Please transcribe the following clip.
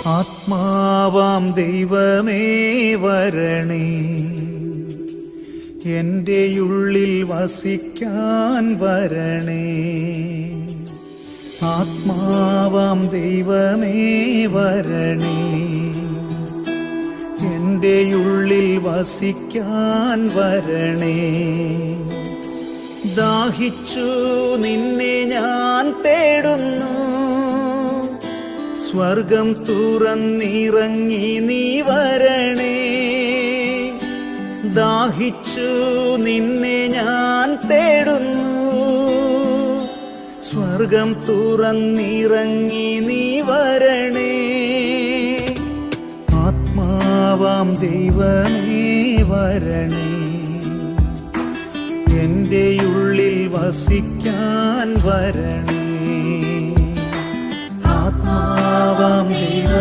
ആത്മാവാം ദൈവമേ വരണേ, എൻ്റെ ഉള്ളിൽ വസിക്കാൻ വരണേ. ആത്മാവാം ദൈവമേ വരണേ, എൻ്റെ ഉള്ളിൽ വസിക്കാൻ വരണേ. ദാഹിച്ചു നിന്നെ ഞാൻ തേടുന്നു, സ്വർഗം തുറന്നിറങ്ങി നീ വരണേ. ദാഹിച്ചു നിന്നെ ഞാൻ തേടുന്നു, സ്വർഗം തുറന്നിറങ്ങി നീ വരണേ. ആത്മാവാം ദൈവമേ വരണേ, എൻ്റെ ഉള്ളിൽ വസിക്കാൻ വരണേ. ആത്മാവാം ദൈവ